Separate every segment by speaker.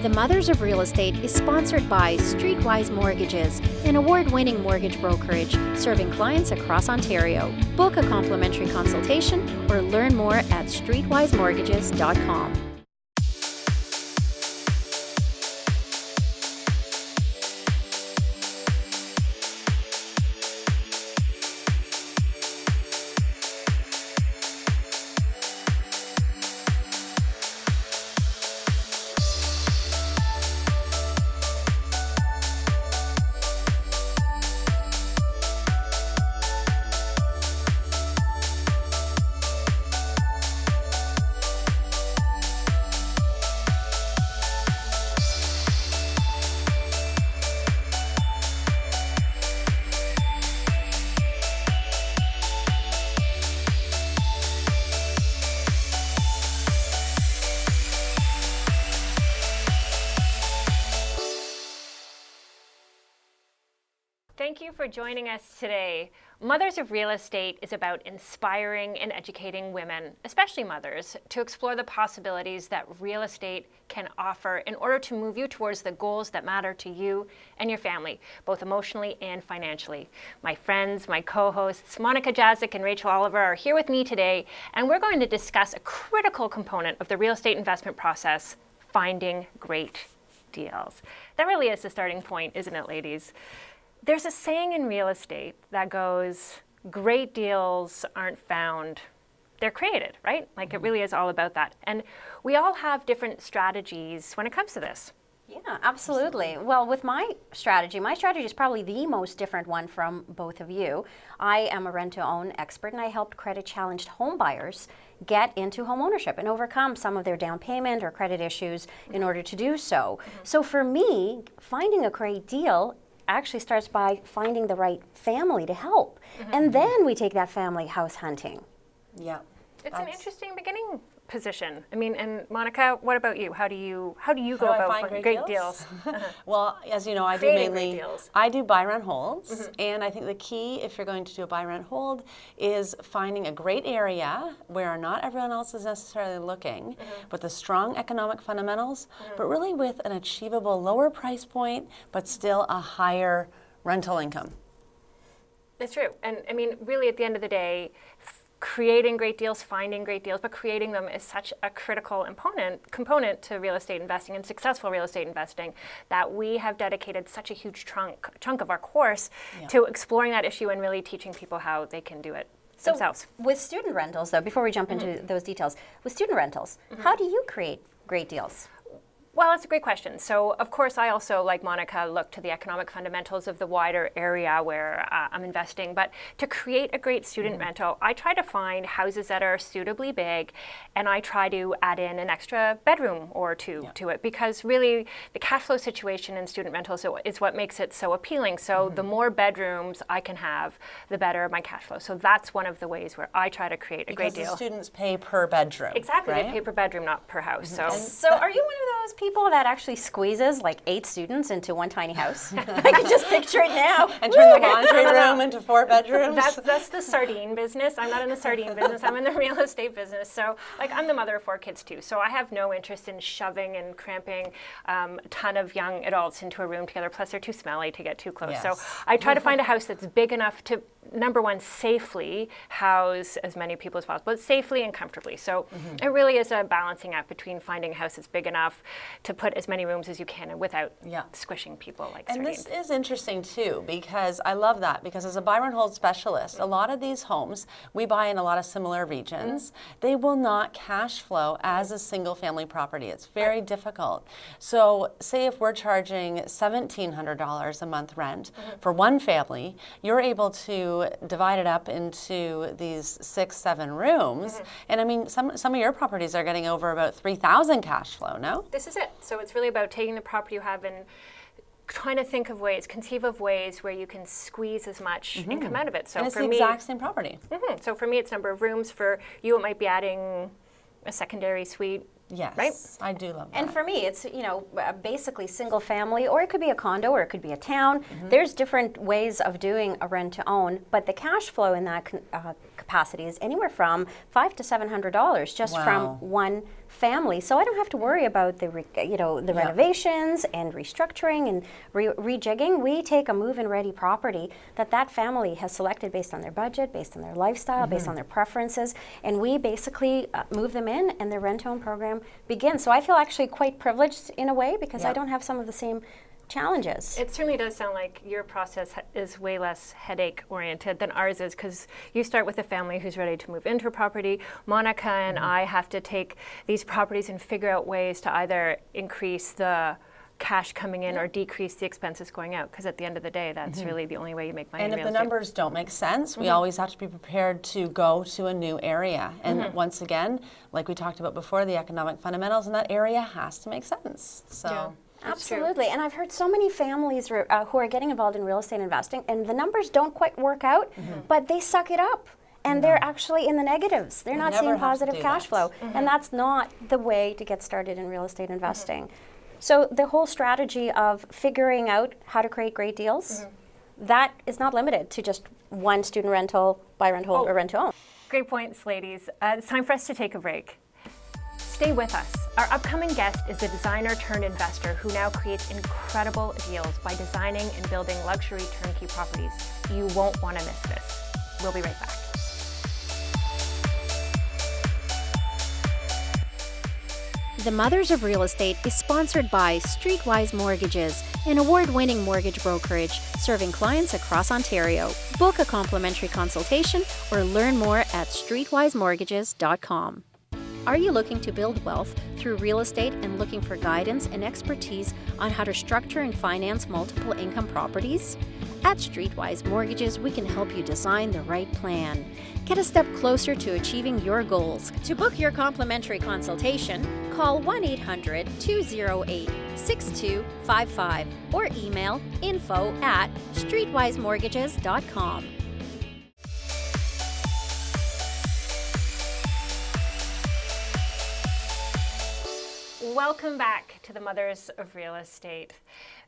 Speaker 1: The Mothers of Real Estate is sponsored by Streetwise Mortgages, an award-winning mortgage brokerage serving clients across Ontario. Book a complimentary consultation or learn more at streetwisemortgages.com.
Speaker 2: Thank you for joining us today. Mothers of Real Estate is about inspiring and educating women, especially mothers, to explore the possibilities that real estate can offer in order to move you towards the goals that matter to you and your family, both emotionally and financially. My friends, my co-hosts, Monika Jazyk and Rachel Oliver are here with me today, and we're going to discuss a critical component of the real estate investment process, finding great deals. That really is the starting point, isn't it, ladies? There's a saying in real estate that goes, great deals aren't found, they're created, right? Like it really is all about that. And we all have different strategies when it comes to this.
Speaker 3: Yeah, absolutely. Well, with my strategy is probably the most different one from both of you. I am a rent-to-own expert, and I helped credit-challenged home buyers get into home ownership and overcome some of their down payment or credit issues in order to do so. So for me, finding a great deal actually starts by finding the right family to help. And then we take that family house hunting.
Speaker 4: Yeah.
Speaker 2: It's an interesting beginning position. I mean, and Monika, what about you? How do you go about finding great deals?
Speaker 4: Well, as you know, I do buy, rent, holds, and I think the key, if you're going to do a buy, rent, hold, is finding a great area where not everyone else is necessarily looking, with the strong economic fundamentals, but really with an achievable lower price point, but still a higher rental income.
Speaker 2: It's true, and I mean, really, at the end of the day, creating great deals, finding great deals, but creating them is such a critical component to real estate investing and successful real estate investing that we have dedicated such a huge chunk of our course to exploring that issue and really teaching people how they can do it themselves.
Speaker 3: With student rentals, though, before we jump into those details, with student rentals, how do you create great deals?
Speaker 2: Well, that's a great question. So, of course, I also, like Monika, look to the economic fundamentals of the wider area where I'm investing. But to create a great student rental, I try to find houses that are suitably big, and I try to add in an extra bedroom or two to it, because really the cash flow situation in student rentals is what makes it so appealing. So the more bedrooms I can have, the better my cash flow. So that's one of the ways where I try to create a great deal.
Speaker 4: Because the students pay per bedroom.
Speaker 2: Exactly,
Speaker 4: right?
Speaker 2: They pay per bedroom, not per house.
Speaker 3: So are you one of those people that actually squeezes like 8 students into one tiny house? I can just picture it now.
Speaker 4: And turn the laundry room into 4 bedrooms.
Speaker 2: That's the sardine business. I'm not in the sardine business. I'm in the real estate business. So, like, I'm the mother of 4 kids too. So I have no interest in shoving and cramping a ton of young adults into a room together. Plus, they're too smelly to get too close.
Speaker 4: Yes.
Speaker 2: So I try to find a house that's big enough to, number one, safely house as many people as possible, but safely and comfortably. So it really is a balancing act between finding a house that's big enough to put as many rooms as you can and without squishing people like sardines.
Speaker 4: And this is interesting too, because I love that, because as a buy, rent, hold specialist, a lot of these homes, we buy in a lot of similar regions, they will not cash flow as a single family property. It's very difficult. So say if we're charging $1,700 a month rent for one family, you're able to divide it up into these 6, 7 rooms. And I mean, some of your properties are getting over about 3,000 cash flow, no?
Speaker 2: This is it. So it's really about taking the property you have and trying to think of ways, conceive of ways where you can squeeze as much income out of it. So
Speaker 4: and it's
Speaker 2: for
Speaker 4: the
Speaker 2: me,
Speaker 4: exact same property.
Speaker 2: So for me, it's number of rooms. For you, it might be adding a secondary suite.
Speaker 4: Yes,
Speaker 2: right?
Speaker 4: I do love that.
Speaker 3: And for me, it's, you know, basically single family, or it could be a condo, or it could be a town. There's different ways of doing a rent to own, but the cash flow in that capacity is anywhere from $500 to $700 just from one family, so I don't have to worry about the renovations and restructuring and rejigging. We take a move-in ready property that family has selected based on their budget, based on their lifestyle, based on their preferences, and we basically move them in, and the rent-to-own program begins. So I feel actually quite privileged in a way because I don't have some of the same challenges.
Speaker 2: It certainly does sound like your process is way less headache-oriented than ours is, because you start with a family who's ready to move into a property. Monika and I have to take these properties and figure out ways to either increase the cash coming in or decrease the expenses going out, because at the end of the day, that's really the only way you make money
Speaker 4: And
Speaker 2: in
Speaker 4: if
Speaker 2: real
Speaker 4: the
Speaker 2: estate.
Speaker 4: numbers don't make sense, we always have to be prepared to go to a new area. And once again, like we talked about before, the economic fundamentals in that area has to make sense. So.
Speaker 2: Yeah.
Speaker 3: Absolutely, and I've heard so many families who are getting involved in real estate investing, and the numbers don't quite work out, but they suck it up, and they're actually in the negatives. They're not
Speaker 4: never
Speaker 3: seeing
Speaker 4: have to
Speaker 3: positive
Speaker 4: do
Speaker 3: cash
Speaker 4: that.
Speaker 3: flow, and that's not the way to get started in real estate investing. So the whole strategy of figuring out how to create great deals, that is not limited to just one student rental, buy, rent, hold, or rent to own.
Speaker 2: Great points, ladies. It's time for us to take a break. Stay with us. Our upcoming guest is a designer turned investor who now creates incredible deals by designing and building luxury turnkey properties. You won't want to miss this. We'll be right back.
Speaker 1: The Mothers of Real Estate is sponsored by Streetwise Mortgages, an award-winning mortgage brokerage serving clients across Ontario. Book a complimentary consultation or learn more at streetwisemortgages.com. Are you looking to build wealth through real estate and looking for guidance and expertise on how to structure and finance multiple income properties? At Streetwise Mortgages, we can help you design the right plan. Get a step closer to achieving your goals. To book your complimentary consultation, call 1-800-208-6255 or email info@streetwisemortgages.com.
Speaker 2: Welcome back to the Mothers of Real Estate.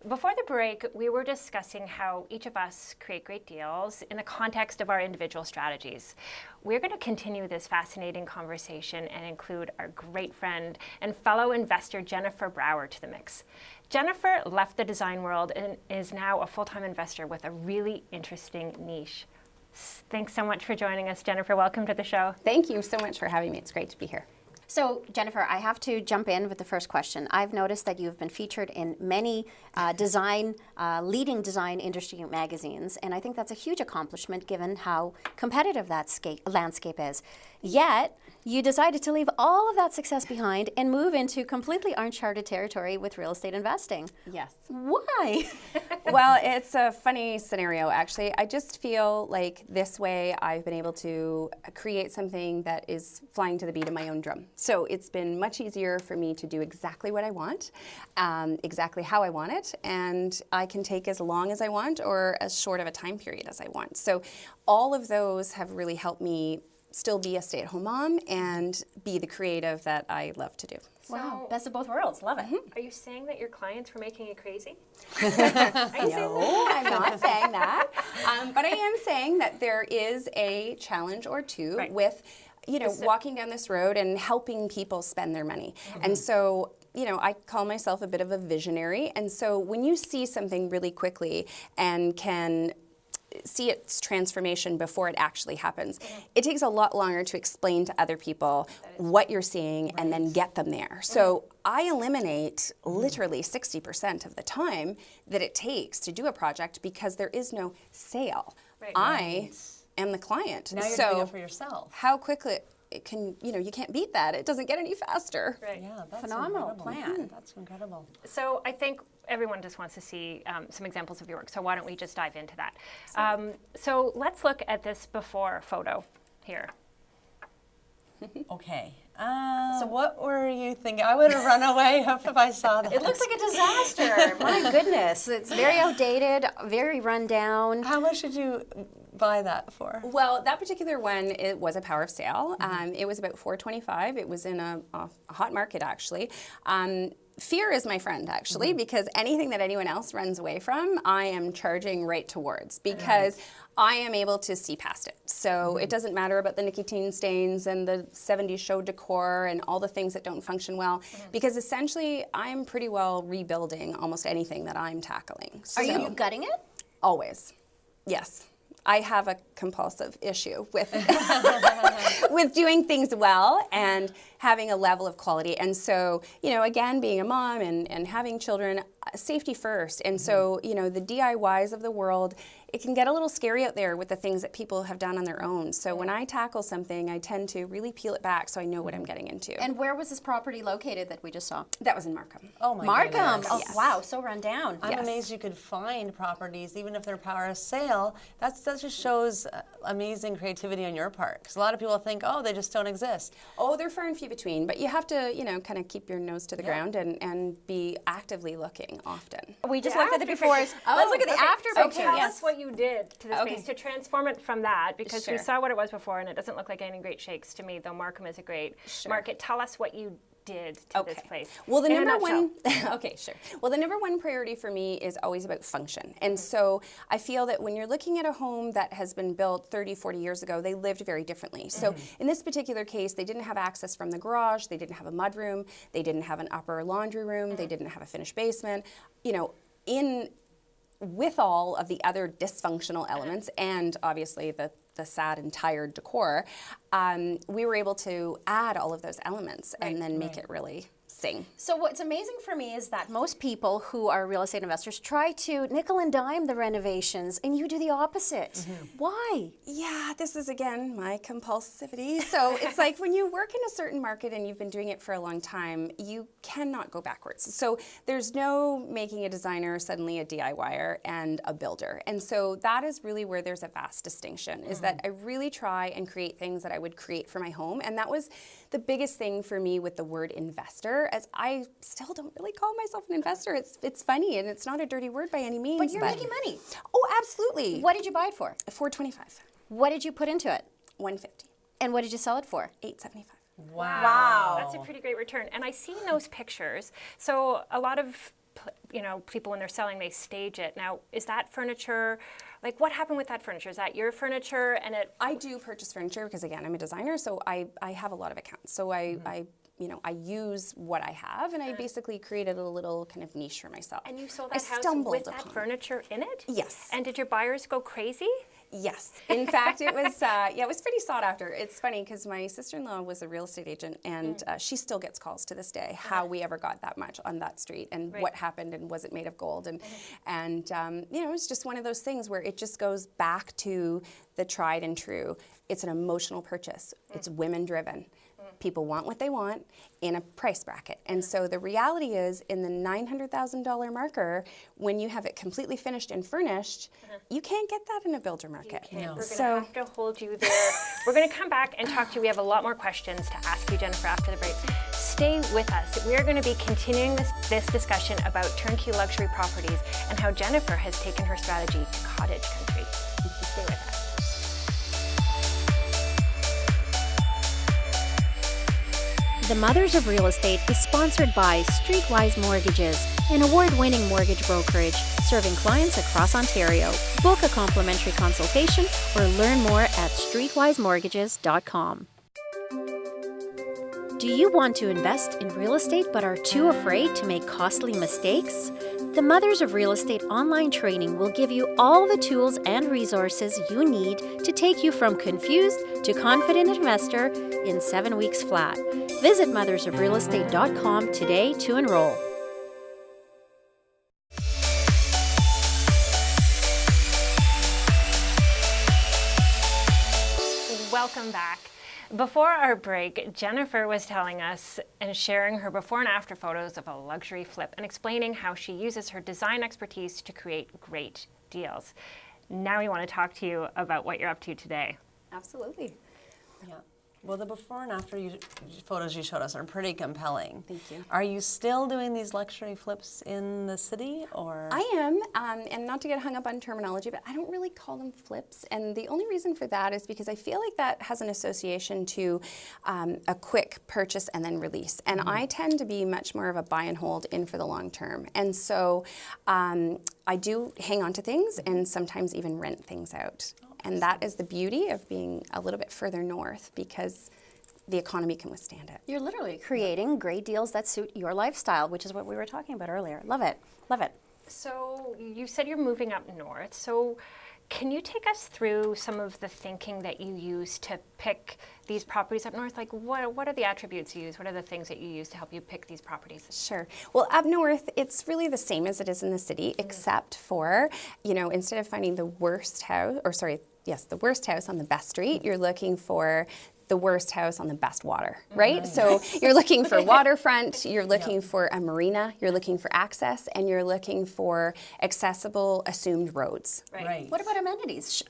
Speaker 2: Before the break, we were discussing how each of us create great deals in the context of our individual strategies. We're going to continue this fascinating conversation and include our great friend and fellow investor Jennifer Brouwer to the mix. Jennifer left the design world and is now a full-time investor with a really interesting niche. Thanks so much for joining us, Jennifer. Welcome to the show.
Speaker 5: Thank you so much for having me. It's great to be here.
Speaker 3: So, Jennifer, I have to jump in with the first question. I've noticed that you've been featured in many leading design industry magazines, and I think that's a huge accomplishment given how competitive that landscape is. Yet, you decided to leave all of that success behind and move into completely uncharted territory with real estate investing.
Speaker 5: Yes.
Speaker 3: Why?
Speaker 5: Well, it's a funny scenario, actually. I just feel like this way I've been able to create something that is flying to the beat of my own drum. So it's been much easier for me to do exactly what I want, exactly how I want it, and I can take as long as I want or as short of a time period as I want. So all of those have really helped me still be a stay-at-home mom and be the creative that I love to do.
Speaker 3: Wow, best of both worlds. Love it.
Speaker 2: Are you saying that your clients were making you crazy?
Speaker 5: No, I'm not saying that. But I am saying that there is a challenge or two with, walking down this road and helping people spend their money. And so, I call myself a bit of a visionary. And so when you see something really quickly and can see its transformation before it actually happens, it takes a lot longer to explain to other people what you're seeing and then get them there. So I eliminate literally 60% of the time that it takes to do a project because there is no sale. I am the client.
Speaker 4: Now you're
Speaker 5: so
Speaker 4: doing it for yourself.
Speaker 5: how quickly it can, you can't beat that. It doesn't get any faster.
Speaker 2: Right.
Speaker 4: Yeah, that's
Speaker 3: Phenomenal
Speaker 4: incredible.
Speaker 3: plan.
Speaker 4: That's incredible.
Speaker 2: So I think everyone just wants to see some examples of your work. So why don't we just dive into that? So let's look at this before photo here.
Speaker 4: Okay. So what were you thinking? I would have run away if I saw that.
Speaker 3: It looks like a disaster. My goodness. It's very outdated, very run down.
Speaker 4: How much did you buy that for?
Speaker 5: Well, that particular one, it was a power of sale. It was about $425. It was in a hot market, actually. Fear is my friend, actually, because anything that anyone else runs away from, I am charging right towards, because I am able to see past it. So it doesn't matter about the nicotine stains and the 70s show decor and all the things that don't function well, because essentially I'm pretty well rebuilding almost anything that I'm tackling.
Speaker 3: Are you gutting it?
Speaker 5: Always, yes. I have a compulsive issue with with doing things well and having a level of quality. And so, again, being a mom and having children, safety first. And so, the DIYs of the world, it can get a little scary out there with the things that people have done on their own. So when I tackle something, I tend to really peel it back so I know what I'm getting into.
Speaker 3: And where was this property located that we just saw?
Speaker 5: That was in Markham.
Speaker 4: Oh my
Speaker 3: Markham.
Speaker 4: goodness.
Speaker 3: Oh,
Speaker 5: Yes.
Speaker 3: wow, so run down.
Speaker 4: I'm amazed you could find properties, even if they're power of sale. That just shows amazing creativity on your part. Because a lot of people think, oh, they just don't exist.
Speaker 5: Oh, they're far and few between, but you have to, kind of keep your nose to the ground and be actively looking often.
Speaker 3: We just looked at the befores. Let's look at the after
Speaker 2: So
Speaker 3: picture.
Speaker 2: tell
Speaker 3: Yes.
Speaker 2: us what you did to the space to transform it from that, because we
Speaker 5: Sure.
Speaker 2: saw what it was before, and it doesn't look like any great shakes to me, though Markham is a great market. Tell us what you did to this place.
Speaker 5: Well, the
Speaker 2: in a
Speaker 5: number
Speaker 2: nutshell.
Speaker 5: one, okay, sure. Well, the number one priority for me is always about function. And so I feel that when you're looking at a home that has been built 30, 40 years ago, they lived very differently. So in this particular case, they didn't have access from the garage, they didn't have a mudroom, they didn't have an upper laundry room, they didn't have a finished basement. With all of the other dysfunctional elements and obviously the sad and tired decor, we were able to add all of those elements and then make it really sing.
Speaker 3: So what's amazing for me is that most people who are real estate investors try to nickel and dime the renovations, and you do the opposite. Why?
Speaker 5: Yeah, this is again my compulsivity. So it's like when you work in a certain market and you've been doing it for a long time, you cannot go backwards. So there's no making a designer suddenly a DIYer and a builder. And so that is really where there's a vast distinction, is that I really try and create things that I would create for my home. And that was the biggest thing for me with the word investor, as I still don't really call myself an investor. It's funny and it's not a dirty word by any means.
Speaker 3: But you're making money.
Speaker 5: Oh, absolutely.
Speaker 3: What did you buy it for?
Speaker 5: $425.
Speaker 3: What did you put into it?
Speaker 5: $150.
Speaker 3: And what did you sell it for?
Speaker 5: $875.
Speaker 2: Wow. That's a pretty great return. And I see in those pictures, so a lot of people when they're selling, they stage it. Now, is that furniture, like what happened with that furniture? Is that your furniture? And
Speaker 5: I do purchase furniture because again, I'm a designer, so I have a lot of accounts. So I use what I have, and I basically created a little kind of niche for myself.
Speaker 2: And you sold that
Speaker 5: I
Speaker 2: house
Speaker 5: stumbled
Speaker 2: with that
Speaker 5: upon.
Speaker 2: furniture in it?
Speaker 5: Yes.
Speaker 2: And did your buyers go crazy?
Speaker 5: Yes. In fact, it was it was pretty sought after. It's funny because my sister-in-law was a real estate agent, and she still gets calls to this day how we ever got that much on that street and what happened and was it made of gold and it's just one of those things where it just goes back to the tried and true. It's an emotional purchase. It's women driven. People want what they want in a price bracket. And so the reality is, in the $900,000 marker, when you have it completely finished and furnished, you can't get that in a builder market.
Speaker 2: We're going to have to hold you there. We're going to come back and talk to you. We have a lot more questions to ask you, Jennifer, after the break. Stay with us. We are going to be continuing this discussion about turnkey luxury properties and how Jennifer has taken her strategy to cottage country. Stay with us.
Speaker 1: The Mothers of Real Estate is sponsored by Streetwise Mortgages, an award-winning mortgage brokerage serving clients across Ontario. Book a complimentary consultation or learn more at streetwisemortgages.com. Do you want to invest in real estate but are too afraid to make costly mistakes? The Mothers of Real Estate online training will give you all the tools and resources you need to take you from confused to confident investor in 7 weeks flat. Visit mothersofrealestate.com today to enroll.
Speaker 2: Welcome back. Before our break, Jennifer was telling us and sharing her before and after photos of a luxury flip and explaining how she uses her design expertise to create great deals. Now we want to talk to you about what you're up to today.
Speaker 5: Absolutely.
Speaker 4: Yeah. Well, the before and after photos you showed us are pretty compelling.
Speaker 5: Thank you.
Speaker 4: Are you still doing these luxury flips in the city, or?
Speaker 5: I am, and not to get hung up on terminology, but I don't really call them flips. And the only reason for that is because I feel like that has an association to a quick purchase and then release. And I tend to be much more of a buy and hold in for the long term. And so I do hang on to things and sometimes even rent things out. And that is the beauty of being a little bit further north, because the economy can withstand it.
Speaker 3: You're literally creating great deals that suit your lifestyle, which is what we were talking about earlier. Love it. Love it.
Speaker 2: So you said you're moving up north. So can you take us through some of the thinking that you use to pick these properties up north? Like what are the attributes you use? What are the things that you use to help you pick these properties?
Speaker 5: Sure. Well, up north, it's really the same as it is in the city, except for, instead of finding the worst house, the worst house on the best street, you're looking for the worst house on the best water, right? So you're looking for waterfront, you're looking for a marina, you're looking for access, and you're looking for accessible assumed roads.
Speaker 2: Right.
Speaker 3: What about amenities?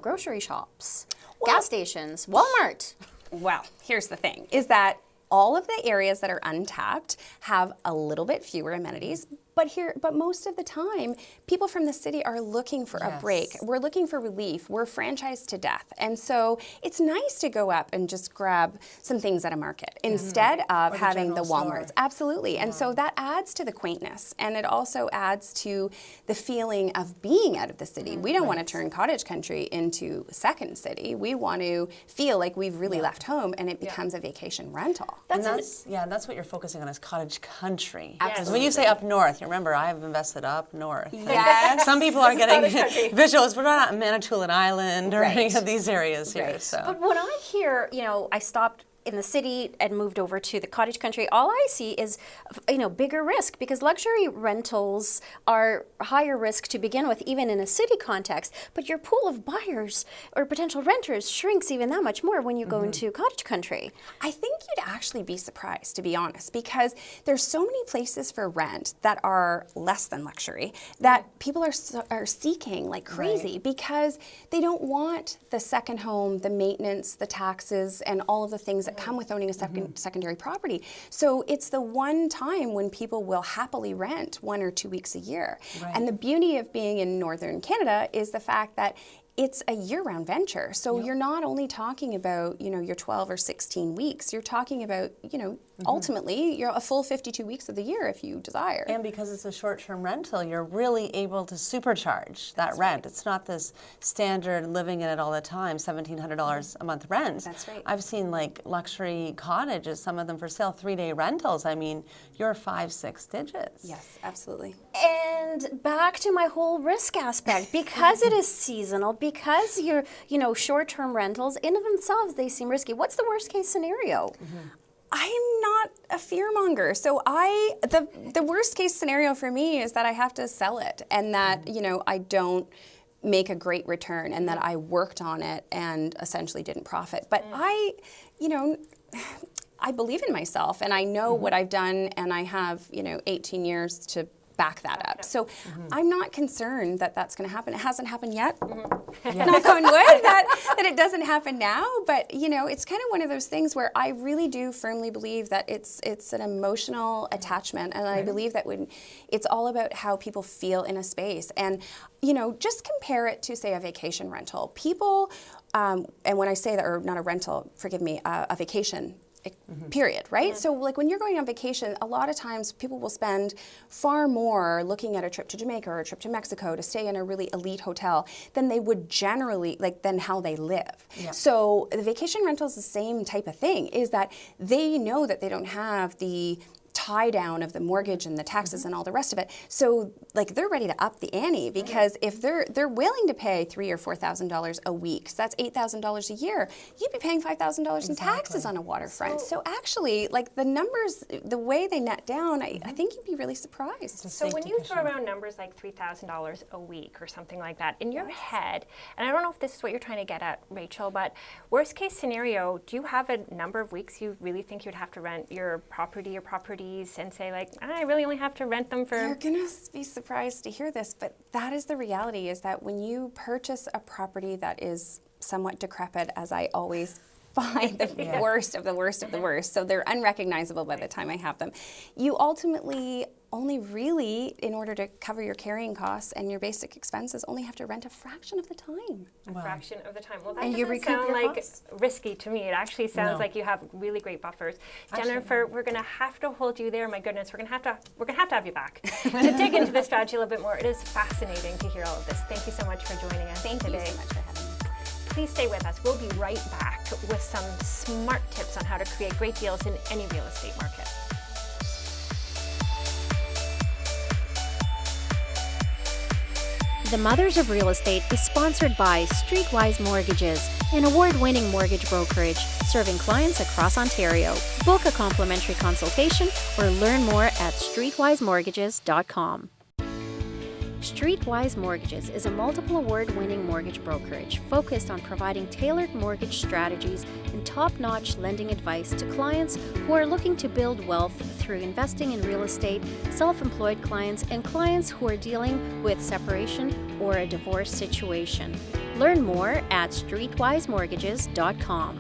Speaker 3: Grocery shops, gas stations, Walmart.
Speaker 5: Well, here's the thing, is that all of the areas that are untapped have a little bit fewer amenities, but most of the time, people from the city are looking for a break. We're looking for relief. We're franchised to death. And so it's nice to go up and just grab some things at a market instead of having the Walmarts. Absolutely. And so that adds to the quaintness, and it also adds to the feeling of being out of the city. We don't want to turn cottage country into second city. We want to feel like we've really left home, and it becomes a vacation rental.
Speaker 4: That's what you're focusing on, is cottage country.
Speaker 2: Absolutely.
Speaker 4: When you say up north, remember, I have invested up north.
Speaker 5: Yes.
Speaker 4: Some people are getting visuals. We're not on Manitoulin Island or any of these areas here. So.
Speaker 3: But when I hear, I stopped in the city and moved over to the cottage country, all I see is, bigger risk, because luxury rentals are higher risk to begin with, even in a city context. But your pool of buyers or potential renters shrinks even that much more when you go into cottage country.
Speaker 5: I think you'd actually be surprised, to be honest, because there's so many places for rent that are less than luxury that people are seeking like crazy, because they don't want the second home, the maintenance, the taxes, and all of the things that come with owning a secondary property. So it's the one time when people will happily rent 1 or 2 weeks a year. And the beauty of being in northern Canada is the fact that it's a year-round venture. So you're not only talking about, your 12 or 16 weeks, you're talking about, ultimately, you're a full 52 weeks of the year if you desire.
Speaker 4: And because it's a short-term rental, you're really able to supercharge that rent. It's not this standard living in it all the time, $1,700 a month rent.
Speaker 5: That's right.
Speaker 4: I've seen like luxury cottages, some of them for sale, 3-day rentals. I mean, you're 5-6 digits.
Speaker 5: Yes, absolutely.
Speaker 3: And back to my whole risk aspect, because it is seasonal, because you're, short-term rentals, in of themselves, they seem risky. What's the worst case scenario?
Speaker 5: I'm not a fearmonger. So the worst case scenario for me is that I have to sell it, and that, I don't make a great return, and that I worked on it and essentially didn't profit. But I believe in myself, and I know what I've done, and I have, 18 years to back that up. So I'm not concerned that that's going to happen. It hasn't happened yet. Knock on wood that it doesn't happen now. But it's kind of one of those things where I really do firmly believe that it's an emotional attachment, and I believe that when it's all about how people feel in a space, and just compare it to, say, a vacation rental. People, and when I say that, or not a rental, forgive me, a vacation. Period, right? So like when you're going on vacation, a lot of times people will spend far more looking at a trip to Jamaica or a trip to Mexico to stay in a really elite hotel than they would generally, than how they live. So the vacation rental is the same type of thing, is that they know that they don't have the tie down of the mortgage and the taxes and all the rest of it. So they're ready to up the ante, because if they're willing to pay $3,000 or $4,000 a week, so that's $8,000 a year, you'd be paying $5,000 in taxes on a waterfront. So actually, the numbers, the way they net down, I think you'd be really surprised.
Speaker 2: So when you throw around numbers like $3,000 a week or something like that, in your head, and I don't know if this is what you're trying to get at, Rachel, but worst case scenario, do you have a number of weeks you really think you'd have to rent your property or properties and say, I really only have to rent them for...
Speaker 5: You're going to be surprised to hear this, but that is the reality, is that when you purchase a property that is somewhat decrepit, as I always buy the worst of the worst of the worst. So they're unrecognizable by the time I have them. You ultimately only really, in order to cover your carrying costs and your basic expenses, only have to rent a fraction of the time.
Speaker 2: A fraction of the time. Well, that
Speaker 3: And you
Speaker 2: doesn't
Speaker 3: recoup
Speaker 2: sound
Speaker 3: your
Speaker 2: like
Speaker 3: costs.
Speaker 2: risky to me. It actually sounds like you have really great buffers. Jennifer, we're going to have to hold you there. My goodness, we're going to have to have you back to dig into this strategy a little bit more. It is fascinating to hear all of this. Thank you so much for joining us
Speaker 5: Thank
Speaker 2: today.
Speaker 5: you so much for having me.
Speaker 2: Please stay with us. We'll be right back with some smart tips on how to create great deals in any real estate market.
Speaker 1: The Mothers of Real Estate is sponsored by Streetwise Mortgages, an award-winning mortgage brokerage serving clients across Ontario. Book a complimentary consultation or learn more at streetwisemortgages.com. Streetwise Mortgages is a multiple award-winning mortgage brokerage focused on providing tailored mortgage strategies and top-notch lending advice to clients who are looking to build wealth through investing in real estate, self-employed clients, and clients who are dealing with separation or a divorce situation. Learn more at streetwisemortgages.com.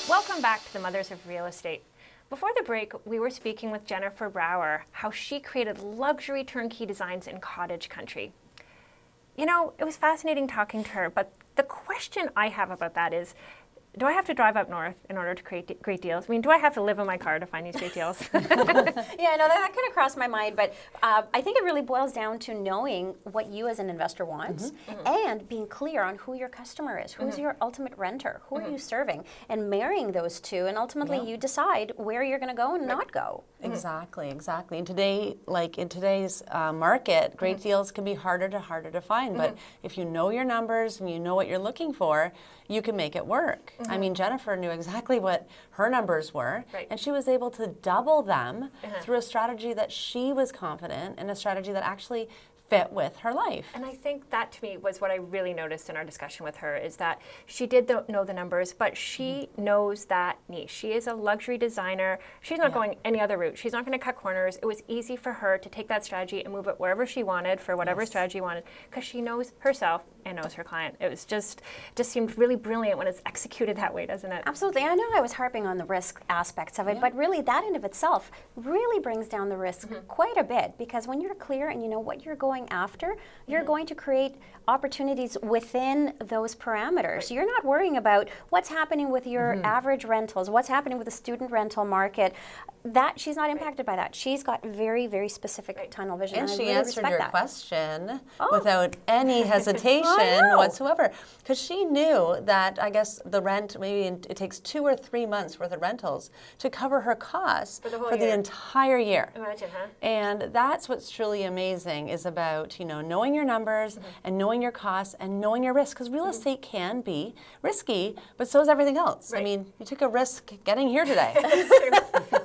Speaker 2: Welcome back to the Mothers of Real Estate. Before the break, we were speaking with Jennifer Brouwer, how she created luxury turnkey designs in cottage country. You know, it was fascinating talking to her, but the question I have about that is, do I have to drive up north in order to create great deals? I mean, do I have to live in my car to find these great deals?
Speaker 3: Yeah, no, that kind of crossed my mind, but I think it really boils down to knowing what you as an investor want and being clear on who your customer is, who's your ultimate renter, who are you serving, and marrying those two, and ultimately you decide where you're going to go and not go.
Speaker 4: Exactly, exactly. And today, like in today's market, great deals can be harder to find. But if you know your numbers and you know what you're looking for, you can make it work. I mean, Jennifer knew exactly what her numbers were, and she was able to double them through a strategy that she was confident in, a strategy that actually fit with her life.
Speaker 2: And I think that to me was what I really noticed in our discussion with her, is that she did know the numbers, but she knows that niche. She is a luxury designer. She's not going any other route. She's not going to cut corners. It was easy for her to take that strategy and move it wherever she wanted for whatever strategy wanted, because she knows herself and knows her client. It was just seemed really brilliant when it's executed that way, doesn't it?
Speaker 3: Absolutely. I know I was harping on the risk aspects of it, but really that in of itself really brings down the risk quite a bit, because when you're clear and you know what you're going after, you're going to create opportunities within those parameters. You're not worrying about what's happening with your average rentals, what's happening with the student rental market. That she's not impacted by that. She's got very, very specific tunnel vision.
Speaker 4: And
Speaker 3: I
Speaker 4: she
Speaker 3: really
Speaker 4: answered
Speaker 3: respect
Speaker 4: your
Speaker 3: that.
Speaker 4: question without any hesitation whatsoever. Because she knew that, I guess, the rent, it takes 2 or 3 months worth of rentals to cover her costs
Speaker 2: For the whole
Speaker 4: for the
Speaker 2: year.
Speaker 4: entire year.
Speaker 2: Imagine, huh?
Speaker 4: And that's what's truly amazing, is about, you know, knowing your numbers and knowing your costs and knowing your risk. Because real estate can be risky, but so is everything else. I mean, you took a risk getting here today.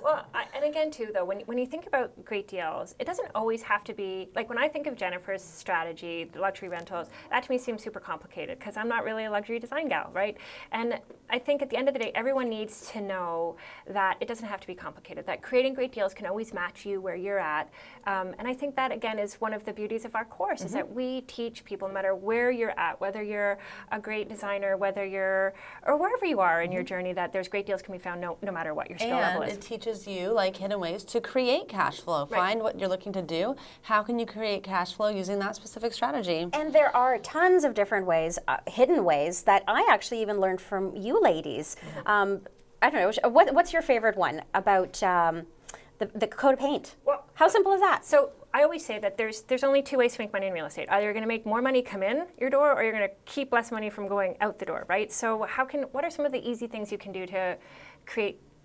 Speaker 2: Well, and again, too, though, when you think about great deals, it doesn't always have to be, like when I think of Jennifer's strategy, the luxury rentals, that to me seems super complicated because I'm not really a luxury design gal, right? And I think at the end of the day, everyone needs to know that it doesn't have to be complicated, that creating great deals can always match you where you're at. And I think that, again, is one of the beauties of our course, is that we teach people, no matter where you're at, whether you're a great designer, whether you're, or wherever you are in your journey, that there's great deals can be found no matter what your skill level
Speaker 4: And
Speaker 2: is.
Speaker 4: it teaches you, like, hidden ways to create cash flow. Find what you're looking to do. How can you create cash flow using that specific strategy?
Speaker 3: And there are tons of different ways, hidden ways, that I actually even learned from you ladies. I don't know, what's your favorite one about the coat of paint?
Speaker 2: Well,
Speaker 3: How simple is that?
Speaker 2: So I always say that there's only 2 ways to make money in real estate. Either you're going to make more money come in your door, or you're going to keep less money from going out the door, right? So what are some of the easy things you can do to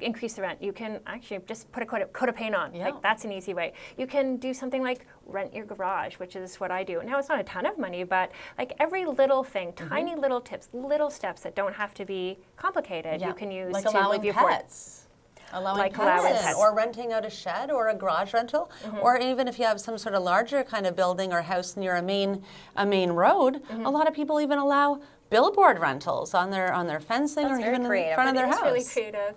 Speaker 2: increase the rent? You can actually just put a coat of paint on. Like, that's an easy way. You can do something like rent your garage, which is what I do. Now, it's not a ton of money, but like every little thing, tiny little tips, little steps that don't have to be complicated, you can use
Speaker 4: like
Speaker 2: to
Speaker 4: allowing
Speaker 2: move you forward.
Speaker 4: pets. Allowing
Speaker 2: Like
Speaker 4: pets
Speaker 2: allowing
Speaker 4: in,
Speaker 2: pets.
Speaker 4: or renting out a shed or a garage rental, or even if you have some sort of larger kind of building or house near a main road, a lot of people even allow billboard rentals on their fencing or
Speaker 3: very
Speaker 4: even in
Speaker 3: creative.
Speaker 4: front of their
Speaker 2: It's
Speaker 4: house.
Speaker 2: really creative.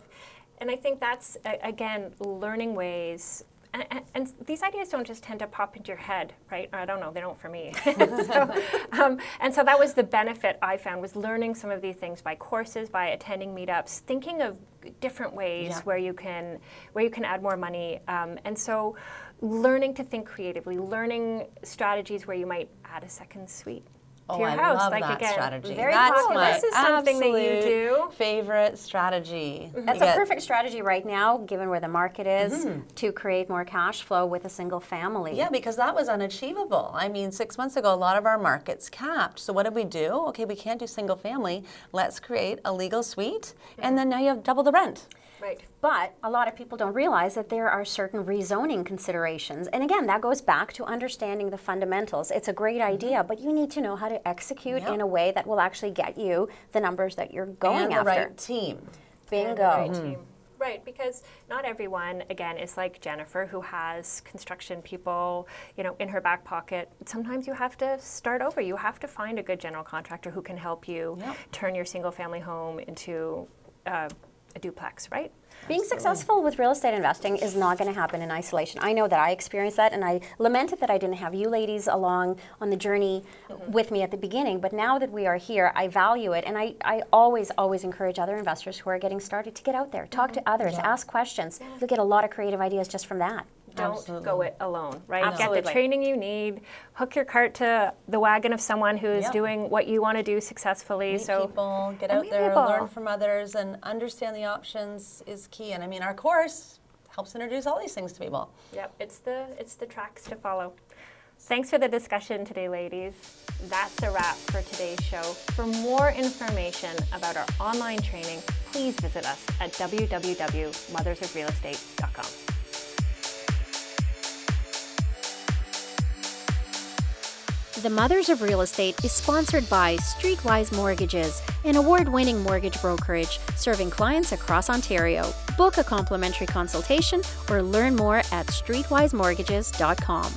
Speaker 2: And I think that's, again, learning ways And these ideas don't just tend to pop into your head, right? I don't know, they don't for me. And so that was the benefit I found, was learning some of these things by courses, by attending meetups, thinking of different ways where you can add more money. And so learning to think creatively, learning strategies where you might add a second suite to your
Speaker 4: I
Speaker 2: house.
Speaker 4: love
Speaker 2: like
Speaker 4: that
Speaker 2: again,
Speaker 4: strategy.
Speaker 2: very
Speaker 4: That's
Speaker 2: popular.
Speaker 4: my
Speaker 2: This is something that you do.
Speaker 4: favorite strategy.
Speaker 3: That's a perfect strategy right now, given where the market is, to create more cash flow with a single family.
Speaker 4: Yeah, because that was unachievable. I mean, 6 months ago, a lot of our markets capped. So what did we do? Okay, we can't do single family. Let's create a legal suite, and then now you have double the rent.
Speaker 2: Right.
Speaker 3: But a lot of people don't realize that there are certain rezoning considerations. And again, that goes back to understanding the fundamentals. It's a great idea, but you need to know how to execute in a way that will actually get you the numbers that you're going
Speaker 4: And the
Speaker 3: after.
Speaker 4: right team.
Speaker 3: Bingo.
Speaker 2: And the right team. Right, because not everyone, again, is like Jennifer, who has construction people, in her back pocket. Sometimes you have to start over. You have to find a good general contractor who can help you turn your single-family home into a duplex, right?
Speaker 3: Being successful with real estate investing is not going to happen in isolation. I know that I experienced that, and I lamented that I didn't have you ladies along on the journey with me at the beginning. But now that we are here, I value it, and I always encourage other investors who are getting started to get out there, talk to others, ask questions. You'll get a lot of creative ideas just from that.
Speaker 2: Don't go it alone, right?
Speaker 3: Absolutely.
Speaker 2: Get the training you need. Hook your cart to the wagon of someone who's doing what you want to do successfully.
Speaker 4: Meet people, get out there, learn from others, and understand the options is key. And I mean, our course helps introduce all these things to people.
Speaker 2: Yep, it's the tracks to follow. Thanks for the discussion today, ladies. That's a wrap for today's show. For more information about our online training, please visit us at www.mothersofrealestate.com.
Speaker 1: The Mothers of Real Estate is sponsored by Streetwise Mortgages, an award-winning mortgage brokerage serving clients across Ontario. Book a complimentary consultation or learn more at streetwisemortgages.com.